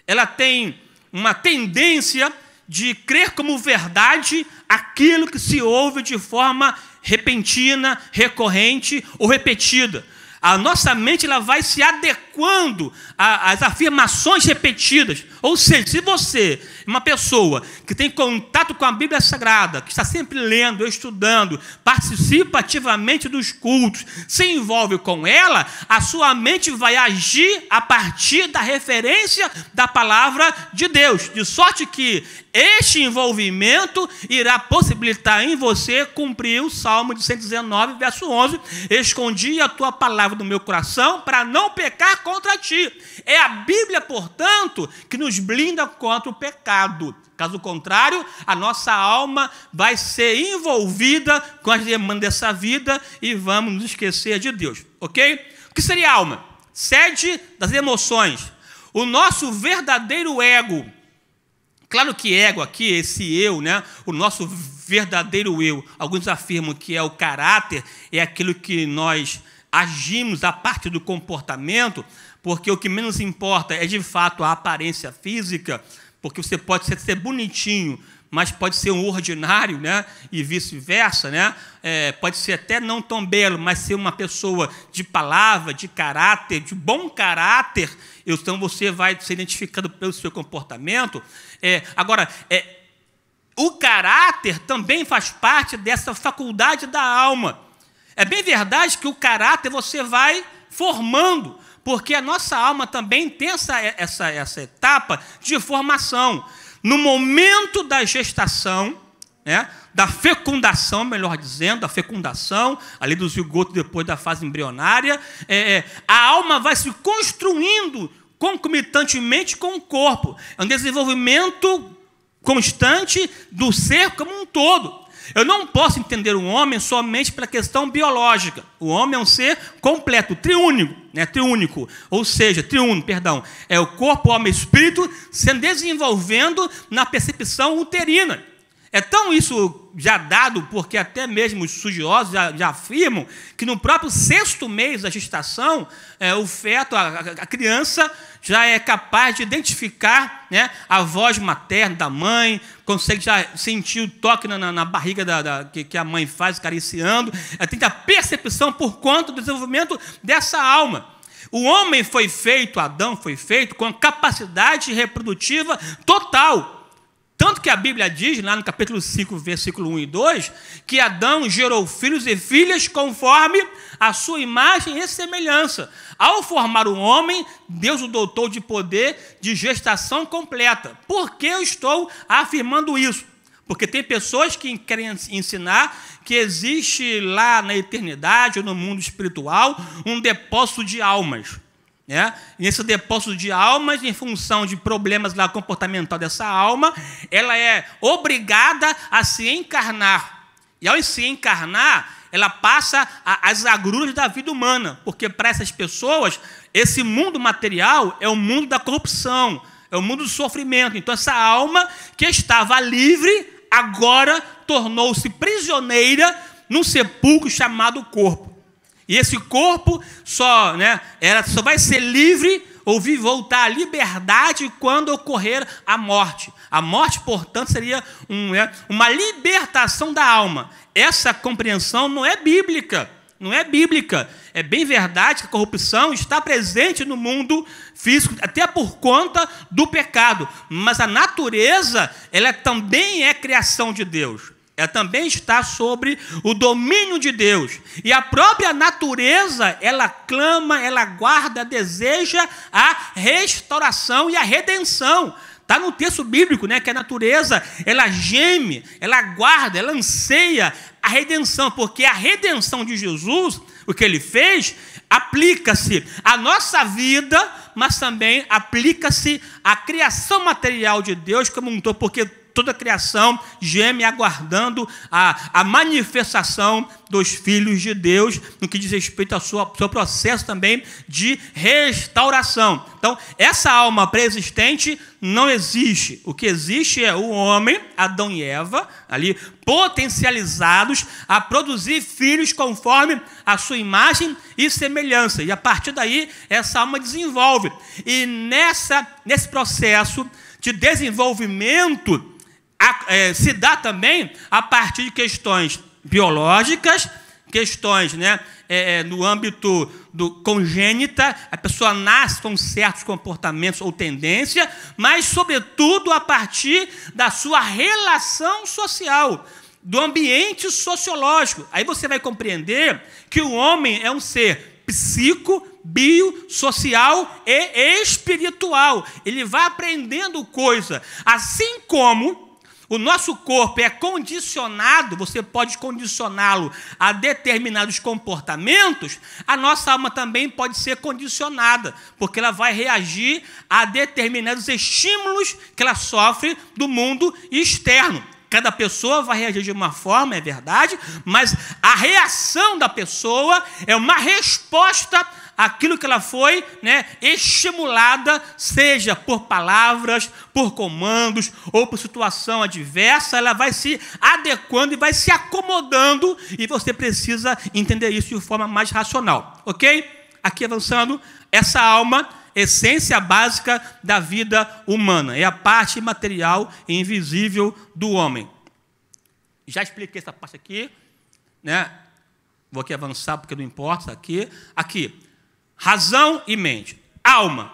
ela tem uma tendência de crer como verdade aquilo que se ouve de forma repentina, recorrente ou repetida. A nossa mente ela vai se adequando às afirmações repetidas. Ou seja, se você é uma pessoa que tem contato com a Bíblia Sagrada, que está sempre lendo, estudando, participa ativamente dos cultos, se envolve com ela, a sua mente vai agir a partir da referência da palavra de Deus. De sorte que este envolvimento irá possibilitar em você cumprir o Salmo de 119, verso 11. Escondi a tua palavra no meu coração para não pecar contra ti. É a Bíblia, portanto, que nos blinda contra o pecado. Caso contrário, a nossa alma vai ser envolvida com as demandas dessa vida e vamos nos esquecer de Deus. Ok? O que seria a alma? Sede das emoções. O nosso verdadeiro ego. Claro que ego aqui, esse eu, né? O nosso verdadeiro eu. Alguns afirmam que é o caráter, é aquilo que nós agimos a partir do comportamento, porque o que menos importa é, de fato, a aparência física, porque você pode ser bonitinho, mas pode ser um ordinário, né? E vice-versa, né? Pode ser até não tão belo, mas ser uma pessoa de palavra, de caráter, de bom caráter. Então, você vai ser identificado pelo seu comportamento. Agora, o caráter também faz parte dessa faculdade da alma. É bem verdade que o caráter você vai formando, porque a nossa alma também tem essa etapa de formação. No momento da gestação, né, da fecundação, melhor dizendo, da fecundação, ali do zigoto depois da fase embrionária, a alma vai se construindo concomitantemente com o corpo. É um desenvolvimento constante do ser como um todo. Eu não posso entender um homem somente pela questão biológica. O homem é um ser completo, triúnico, né? Triúnico, ou seja, é o corpo, alma e espírito se desenvolvendo na percepção uterina. É tão isso já dado, porque até mesmo os estudiosos já afirmam que no próprio 6º mês da gestação, o feto, a criança, já é capaz de identificar, né, a voz materna da mãe, consegue já sentir o toque na barriga que a mãe faz, acariciando. Tem a percepção por conta do desenvolvimento dessa alma. O homem foi feito, Adão foi feito, com capacidade reprodutiva total. Tanto que a Bíblia diz, lá no capítulo 5, versículo 1 e 2, que Adão gerou filhos e filhas conforme a sua imagem e semelhança. Ao formar o homem, Deus o dotou de poder de gestação completa. Por que eu estou afirmando isso? Porque tem pessoas que querem ensinar que existe lá na eternidade ou no mundo espiritual um depósito de almas. Nesse depósito de almas, em função de problemas lá comportamental dessa alma, ela é obrigada a se encarnar. E ao se encarnar, ela passa as agruras da vida humana, porque para essas pessoas, esse mundo material é o mundo da corrupção, é o mundo do sofrimento. Então, essa alma que estava livre, agora tornou-se prisioneira num sepulcro chamado corpo. E esse corpo ela só vai ser livre ou voltar à liberdade quando ocorrer a morte. A morte, portanto, seria uma libertação da alma. Essa compreensão não é bíblica. Não é bíblica. É bem verdade que a corrupção está presente no mundo físico, até por conta do pecado. Mas a natureza, ela também é criação de Deus. ela também está sobre o domínio de Deus. E a própria natureza, ela clama, ela aguarda, deseja a restauração e a redenção. Está no texto bíblico, né, que a natureza, ela geme, ela aguarda, ela anseia a redenção, porque a redenção de Jesus, o que ele fez, aplica-se à nossa vida, mas também aplica-se à criação material de Deus como um todo, porque toda a criação geme aguardando a manifestação dos filhos de Deus no que diz respeito ao seu processo também de restauração. Então, essa alma pré-existente não existe. O que existe é o homem, Adão e Eva, ali potencializados a produzir filhos conforme a sua imagem e semelhança. E a partir daí, essa alma desenvolve. E nesse processo de desenvolvimento, se dá também a partir de questões biológicas, questões, né, no âmbito do congênita, a pessoa nasce com certos comportamentos ou tendência, mas, sobretudo, a partir da sua relação social, do ambiente sociológico. Aí você vai compreender que o homem é um ser psico, bio, social e espiritual. Ele vai aprendendo coisa, assim como o nosso corpo é condicionado, você pode condicioná-lo a determinados comportamentos, a nossa alma também pode ser condicionada, porque ela vai reagir a determinados estímulos que ela sofre do mundo externo. Cada pessoa vai reagir de uma forma, é verdade, mas a reação da pessoa é uma resposta àquilo que ela foi, né, estimulada, seja por palavras, por comandos ou por situação adversa, ela vai se adequando e vai se acomodando, e você precisa entender isso de forma mais racional, ok? Aqui avançando, essa alma, essência básica da vida humana, é a parte material e invisível do homem. Já expliquei essa parte aqui, né? Vou aqui avançar porque não importa, aqui. Razão e mente. Alma.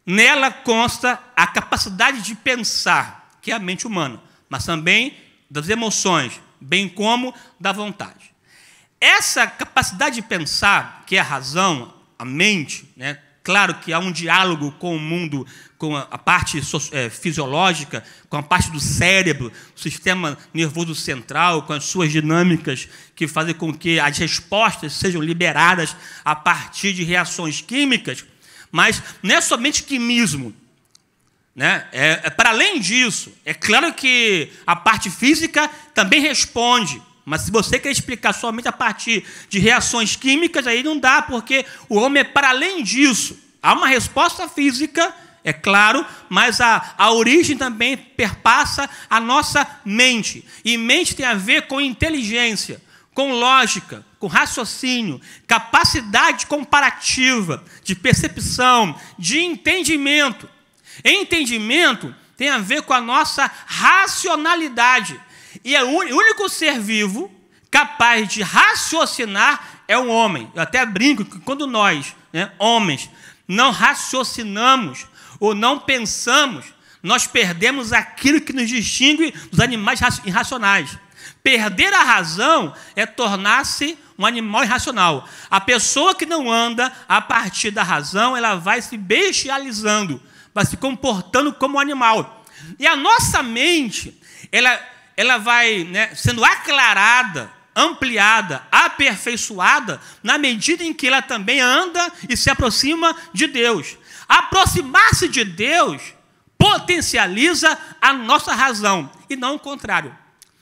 Nela consta a capacidade de pensar, que é a mente humana, mas também das emoções, bem como da vontade. Essa capacidade de pensar, que é a razão, a mente, né? Claro que há um diálogo com o mundo, com a parte fisiológica, com a parte do cérebro, o sistema nervoso central, com as suas dinâmicas que fazem com que as respostas sejam liberadas a partir de reações químicas, mas não é somente quimismo, né? Para além disso, é claro que a parte física também responde, mas se você quer explicar somente a partir de reações químicas, aí não dá, porque o homem é para além disso. Há uma resposta física, é claro, mas a origem também perpassa a nossa mente. E mente tem a ver com inteligência, com lógica, com raciocínio, capacidade comparativa, de percepção, de entendimento. Entendimento tem a ver com a nossa racionalidade. E o único ser vivo capaz de raciocinar é o homem. Eu até brinco que quando nós, né, homens, não raciocinamos ou não pensamos, nós perdemos aquilo que nos distingue dos animais irracionais. Perder a razão é tornar-se um animal irracional. A pessoa que não anda a partir da razão, ela vai se bestializando, vai se comportando como um animal. E a nossa mente, ela vai, né, sendo aclarada, ampliada, aperfeiçoada, na medida em que ela também anda e se aproxima de Deus. Aproximar-se de Deus potencializa a nossa razão, e não o contrário.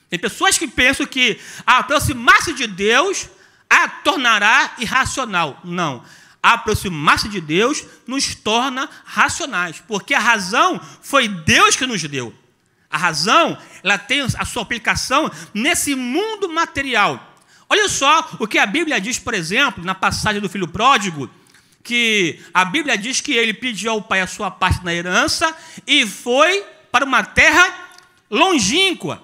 Tem pessoas que pensam que aproximar-se de Deus a tornará irracional. Não. Aproximar-se de Deus nos torna racionais, porque a razão foi Deus que nos deu. A razão, ela tem a sua aplicação nesse mundo material. Olha só o que a Bíblia diz, por exemplo, na passagem do filho pródigo, que a Bíblia diz que ele pediu ao pai a sua parte na herança e foi para uma terra longínqua,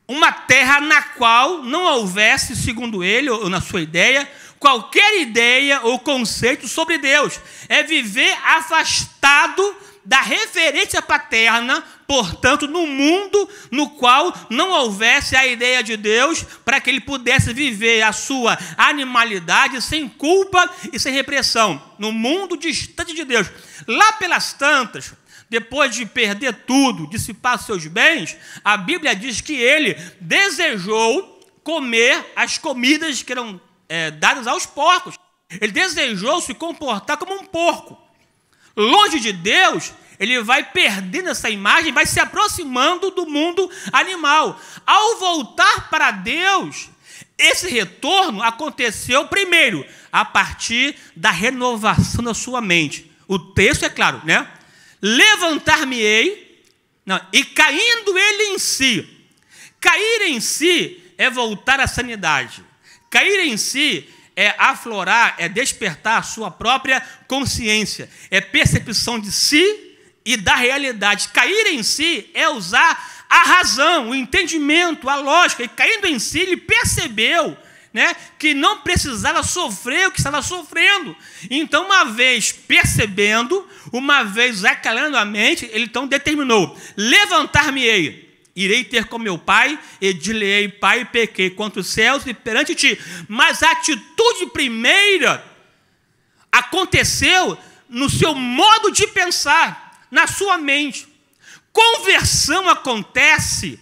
uma terra na qual não houvesse, segundo ele, ou na sua ideia, qualquer ideia ou conceito sobre Deus. É viver afastado da referência paterna, portanto, no mundo no qual não houvesse a ideia de Deus, para que ele pudesse viver a sua animalidade sem culpa e sem repressão, no mundo distante de Deus. Lá pelas tantas, depois de perder tudo, dissipar seus bens, a Bíblia diz que ele desejou comer as comidas que eram dadas aos porcos. Ele desejou se comportar como um porco. Longe de Deus, ele vai perdendo essa imagem, vai se aproximando do mundo animal. Ao voltar para Deus, esse retorno aconteceu primeiro, a partir da renovação da sua mente. O texto é claro, né? Levantar-me-ei, e caindo ele em si. Cair em si é voltar à sanidade. Cair em si é aflorar, é despertar a sua própria consciência, é percepção de si e da realidade. Cair em si é usar a razão, o entendimento, a lógica. E caindo em si, ele percebeu, né, que não precisava sofrer o que estava sofrendo. Então, uma vez percebendo, uma vez acalando a mente, ele então determinou: levantar-me-ei, irei ter com meu pai, e dir-lhe-ei: pai, pequei contra os céus e perante ti. Mas a atitude primeira aconteceu no seu modo de pensar, na sua mente. Conversão acontece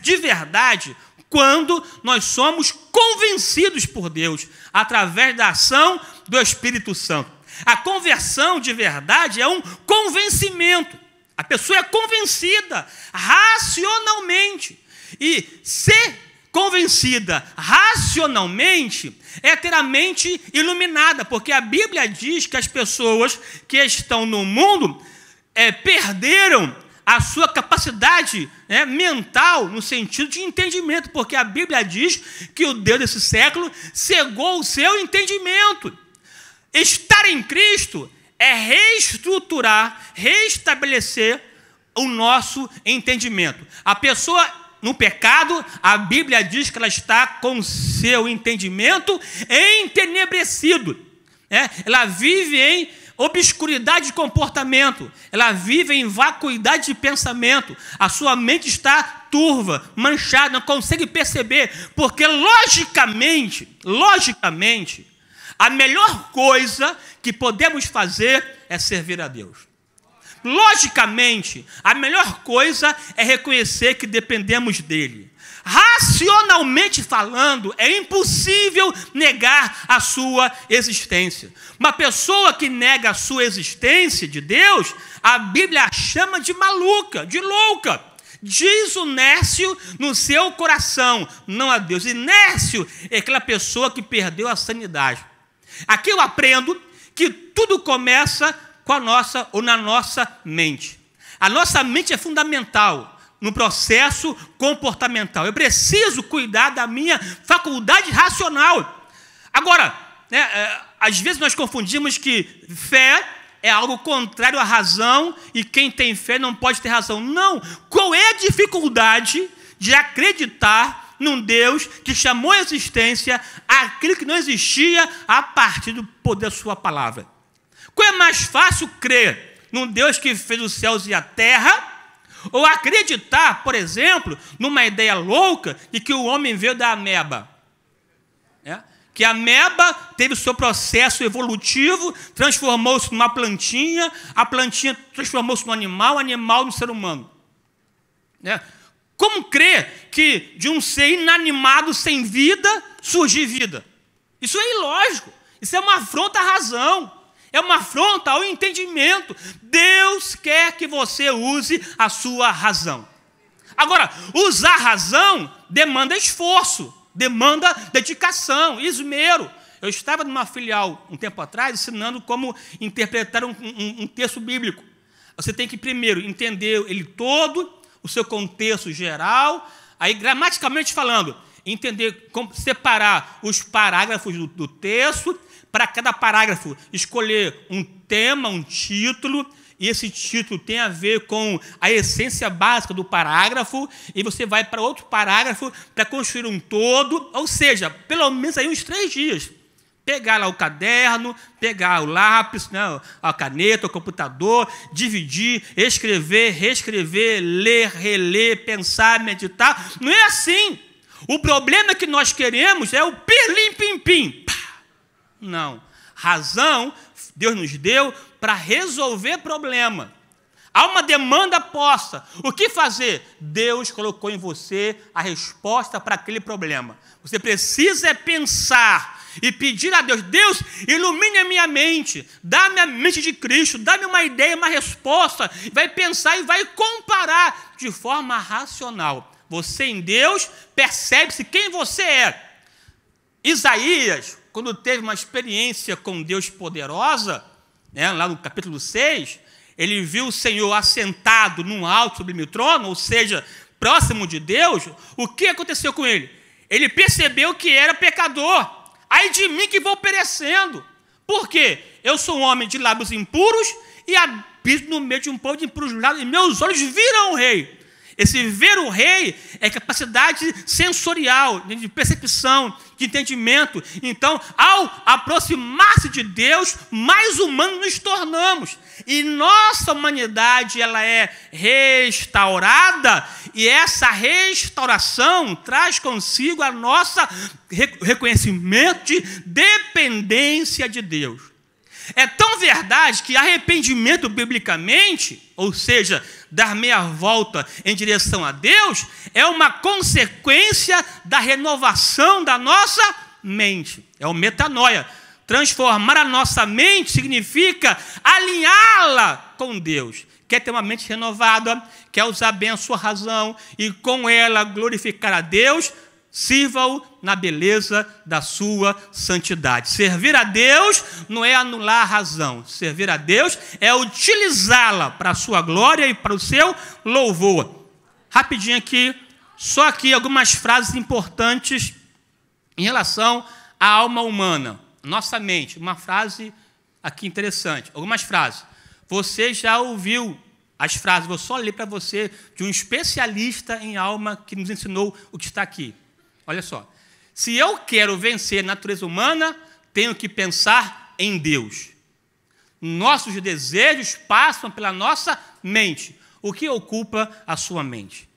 de verdade quando nós somos convencidos por Deus, através da ação do Espírito Santo. A conversão de verdade é um convencimento. A pessoa é convencida racionalmente. E ser convencida racionalmente é ter a mente iluminada, porque a Bíblia diz que as pessoas que estão no mundo perderam a sua capacidade mental, no sentido de entendimento, porque a Bíblia diz que o Deus desse século cegou o seu entendimento. Estar em Cristo é reestruturar, restabelecer o nosso entendimento. A pessoa no pecado, a Bíblia diz que ela está com o seu entendimento entenebrecido. Ela vive em obscuridade de comportamento, ela vive em vacuidade de pensamento, a sua mente está turva, manchada, não consegue perceber, porque logicamente, a melhor coisa que podemos fazer é servir a Deus. Logicamente, a melhor coisa é reconhecer que dependemos dele. Racionalmente falando, é impossível negar a sua existência. Uma pessoa que nega a sua existência de Deus, a Bíblia chama de maluca, de louca. Diz o nércio no seu coração, não a Deus. E nércio é aquela pessoa que perdeu a sanidade. Aqui eu aprendo que tudo começa com a nossa ou na nossa mente. A nossa mente é fundamental no processo comportamental. Eu preciso cuidar da minha faculdade racional. Agora, às vezes nós confundimos que fé é algo contrário à razão e quem tem fé não pode ter razão. Não. Qual é a dificuldade de acreditar num Deus que chamou à existência aquilo que não existia a partir do poder da sua palavra? Qual é mais fácil crer num Deus que fez os céus e a terra, ou acreditar, por exemplo, numa ideia louca de que o homem veio da ameba? Que a ameba teve o seu processo evolutivo, transformou-se numa plantinha, a plantinha transformou-se no animal, o animal no ser humano. Como crer que de um ser inanimado sem vida surge vida? Isso é ilógico, isso é uma afronta à razão. É uma afronta ao entendimento. Deus quer que você use a sua razão. Agora, usar a razão demanda esforço, demanda dedicação, esmero. Eu estava numa filial um tempo atrás ensinando como interpretar um texto bíblico. Você tem que primeiro entender ele todo, o seu contexto geral, aí gramaticalmente falando, entender como separar os parágrafos do texto, para cada parágrafo escolher um tema, um título, e esse título tem a ver com a essência básica do parágrafo, e você vai para outro parágrafo para construir um todo, ou seja, pelo menos aí uns 3 dias, Pegar lá o caderno, pegar o lápis, né, a caneta, o computador, dividir, escrever, reescrever, ler, reler, pensar, meditar. Não é assim. O problema que nós queremos é o pirlim-pim-pim. Não. Razão, Deus nos deu para resolver problema. Há uma demanda posta. O que fazer? Deus colocou em você a resposta para aquele problema. Você precisa pensar e pedir a Deus: Deus, ilumine a minha mente, dá-me a mente de Cristo, dá-me uma ideia, uma resposta. Vai pensar e vai comparar de forma racional. Você em Deus percebe-se quem você é. Isaías, quando teve uma experiência com Deus poderosa, né, lá no capítulo 6, ele viu o Senhor assentado num alto sublime trono, ou seja, próximo de Deus. O que aconteceu com ele? Ele percebeu que era pecador. Ai de mim que vou perecendo. Por quê? Eu sou um homem de lábios impuros e habito no meio de um povo de impuros lábios, e meus olhos viram o rei. Esse ver o rei é capacidade sensorial, de percepção, de entendimento. Então, ao aproximar-se de Deus, mais humanos nos tornamos. E nossa humanidade, ela é restaurada, e essa restauração traz consigo a nossa reconhecimento de dependência de Deus. É tão verdade que arrependimento biblicamente, ou seja, dar meia volta em direção a Deus, é uma consequência da renovação da nossa mente. É o metanoia. Transformar a nossa mente significa alinhá-la com Deus. Quer ter uma mente renovada, quer usar bem a sua razão e com ela glorificar a Deus, sirva-o na beleza da sua santidade. Servir a Deus não é anular a razão. Servir a Deus é utilizá-la para a sua glória e para o seu louvor. Rapidinho aqui, só aqui algumas frases importantes em relação à alma humana, nossa mente. Uma frase aqui interessante, algumas frases. Você já ouviu as frases, vou só ler para você, de um especialista em alma que nos ensinou o que está aqui. Olha só, se eu quero vencer a natureza humana, tenho que pensar em Deus. Nossos desejos passam pela nossa mente. O que ocupa a sua mente?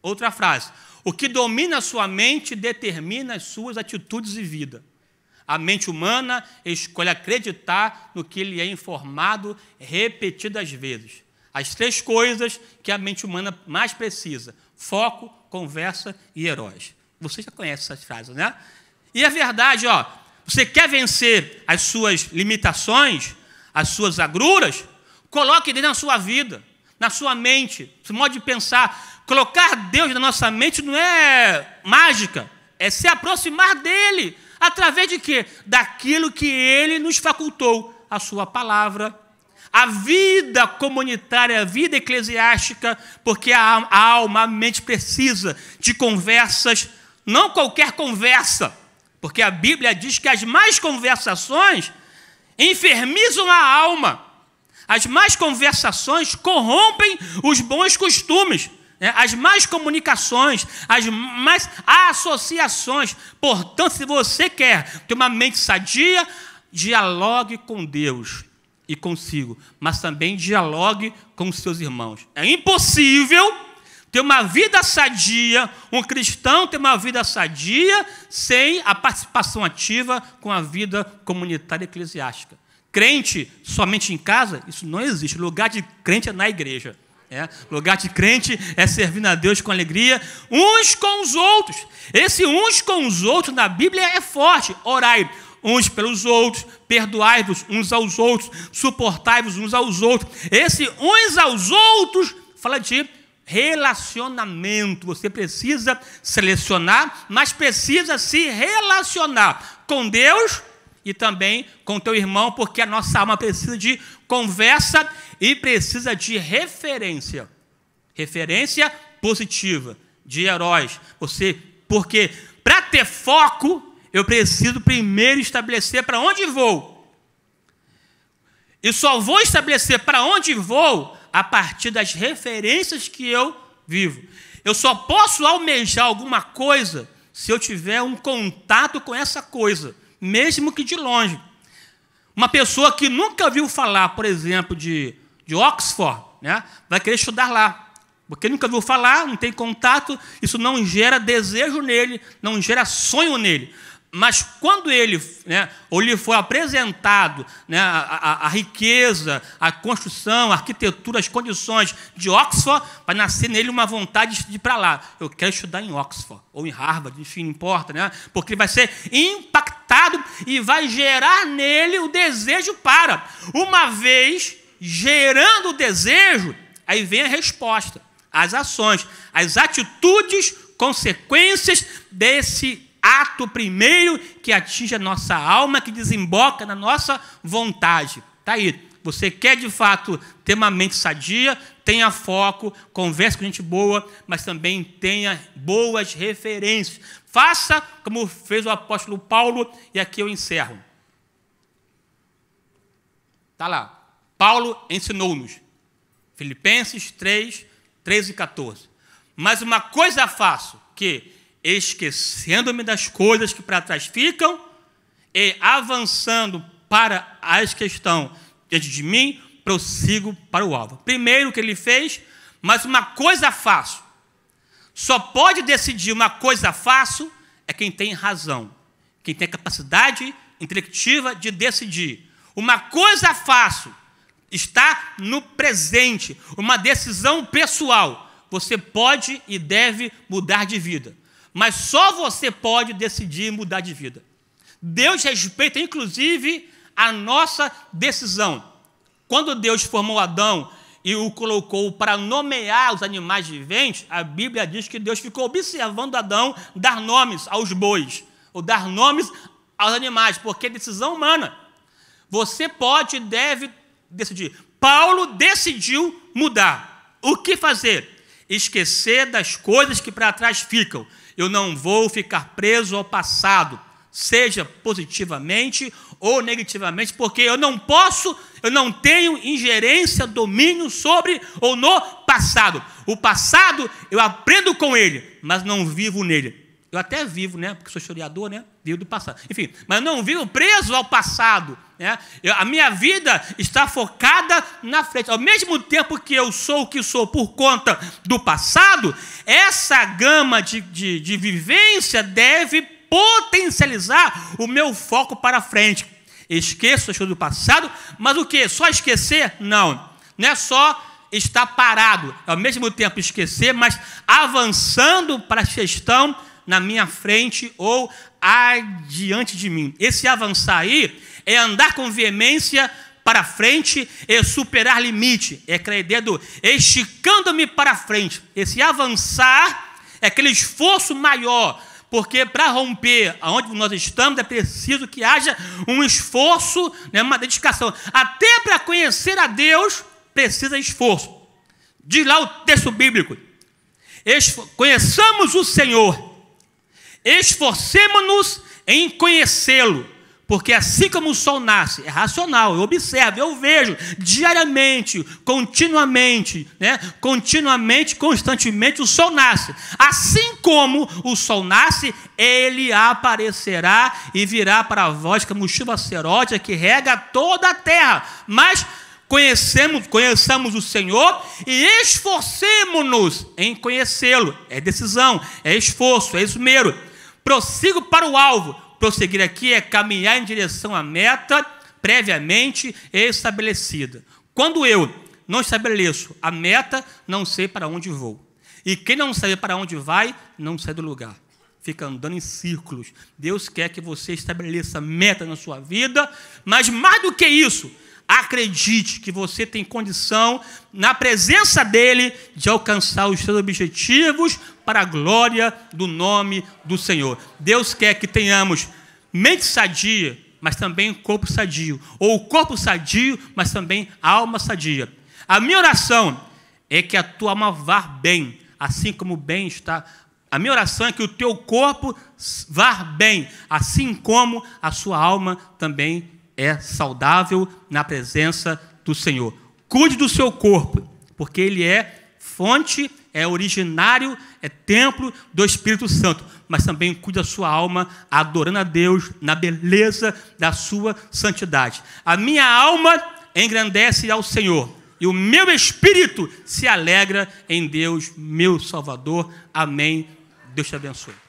Outra frase, o que domina a sua mente determina as suas atitudes e vida. A mente humana escolhe acreditar no que lhe é informado repetidas vezes. As três coisas que a mente humana mais precisa: foco, conversa e heróis. Você já conhece essas frases, né? E é verdade, ó. Você quer vencer as suas limitações, as suas agruras? Coloque Deus na sua vida, na sua mente, seu modo de pensar. Colocar Deus na nossa mente não é mágica, é se aproximar dele. Através de quê? Daquilo que ele nos facultou, a sua palavra. A vida comunitária, a vida eclesiástica, porque a alma, a mente precisa de conversas. Não qualquer conversa, porque a Bíblia diz que as más conversações enfermizam a alma. As más conversações corrompem os bons costumes, né? As más comunicações, as más associações. Portanto, se você quer ter uma mente sadia, dialogue com Deus e consigo, mas também dialogue com os seus irmãos. É impossível ter uma vida sadia, um cristão ter uma vida sadia sem a participação ativa com a vida comunitária eclesiástica. Crente somente em casa, isso não existe. O lugar de crente é na igreja. Lugar de crente é servindo a Deus com alegria, uns com os outros. Esse uns com os outros na Bíblia é forte. Orai uns pelos outros, perdoai-vos uns aos outros, suportai-vos uns aos outros. Esse uns aos outros fala de relacionamento. Você precisa selecionar, mas precisa se relacionar com Deus e também com o teu irmão, porque a nossa alma precisa de conversa e precisa de referência. Referência positiva, de heróis. Porque para ter foco, eu preciso primeiro estabelecer para onde vou. E só vou estabelecer para onde vou a partir das referências que eu vivo. Eu só posso almejar alguma coisa se eu tiver um contato com essa coisa. mesmo que de longe. Uma pessoa que nunca ouviu falar, por exemplo, de Oxford, né, vai querer estudar lá. Porque nunca ouviu falar, não tem contato, isso não gera desejo nele, não gera sonho nele. Mas quando ele, né, ou lhe foi apresentado, né, a riqueza, a construção, a arquitetura, as condições de Oxford, vai nascer nele uma vontade de ir para lá. Eu quero estudar em Oxford, ou em Harvard, enfim, não importa, né? Porque ele vai ser impactado e vai gerar nele o desejo para. Uma vez gerando o desejo, aí vem a resposta, as ações, as atitudes, consequências desse ato primeiro que atinge a nossa alma, que desemboca na nossa vontade. Está aí. Você quer, de fato, ter uma mente sadia, tenha foco, converse com gente boa, mas também tenha boas referências. Faça como fez o apóstolo Paulo, e aqui eu encerro. Está lá. Paulo ensinou-nos. Filipenses 3, 13 e 14. Mas uma coisa faço, que esquecendo-me das coisas que para trás ficam e avançando para as que estão diante de mim, prossigo para o alvo. Primeiro que ele fez, mas uma coisa faço. Só pode decidir uma coisa faço é quem tem razão, quem tem capacidade intelectiva de decidir. Uma coisa faço está no presente, uma decisão pessoal. Você pode e deve mudar de vida. Mas só você pode decidir mudar de vida. Deus respeita, inclusive, a nossa decisão. Quando Deus formou Adão e o colocou para nomear os animais viventes, a Bíblia diz que Deus ficou observando Adão dar nomes aos bois, ou dar nomes aos animais, porque é decisão humana. Você pode e deve decidir. Paulo decidiu mudar. O que fazer? Esquecer das coisas que para trás ficam. Eu não vou ficar preso ao passado, seja positivamente ou negativamente, porque eu não tenho ingerência, domínio sobre ou no passado. O passado eu aprendo com ele, mas não vivo nele. Eu até vivo, né? Porque sou historiador, né? Vivo do passado. Enfim, mas não vivo preso ao passado, né? A minha vida está focada na frente. Ao mesmo tempo que eu sou o que sou por conta do passado, essa gama de vivência deve potencializar o meu foco para frente. Esqueço as coisas do passado, mas o quê? Só esquecer? Não. Não é só estar parado. Ao mesmo tempo esquecer, mas avançando para a questão na minha frente ou adiante de mim. Esse avançar aí é andar com veemência para frente e superar limite. É aquela ideia do esticando-me para frente. Esse avançar é aquele esforço maior, porque para romper aonde nós estamos é preciso que haja um esforço, né, uma dedicação. Até para conhecer a Deus precisa de esforço. Diz lá o texto bíblico: conheçamos o Senhor, esforcemo-nos em conhecê-lo, porque assim como o sol nasce, é racional, eu observo, eu vejo diariamente, continuamente, né? Continuamente, constantemente, o sol nasce. Assim como o sol nasce, ele aparecerá e virá para vós como chuva seródia que rega toda a terra. Mas conheçamos o Senhor e esforcemo-nos em conhecê-lo. É decisão, é esforço, é esmero. Prossigo para o alvo. Prosseguir aqui é caminhar em direção à meta previamente estabelecida. Quando eu não estabeleço a meta, não sei para onde vou. E quem não sabe para onde vai, não sai do lugar. Fica andando em círculos. Deus quer que você estabeleça meta na sua vida, mas mais do que isso, acredite que você tem condição, na presença dele, de alcançar os seus objetivos para a glória do nome do Senhor. Deus quer que tenhamos mente sadia, mas também corpo sadio. Ou corpo sadio, mas também alma sadia. A minha oração é que a tua alma vá bem, assim como o bem está. A minha oração é que o teu corpo vá bem, assim como a sua alma também é saudável na presença do Senhor. Cuide do seu corpo, porque ele é fonte é originário, é templo do Espírito Santo, mas também cuida da sua alma, adorando a Deus na beleza da sua santidade. A minha alma engrandece ao Senhor, e o meu espírito se alegra em Deus, meu Salvador. Amém. Deus te abençoe.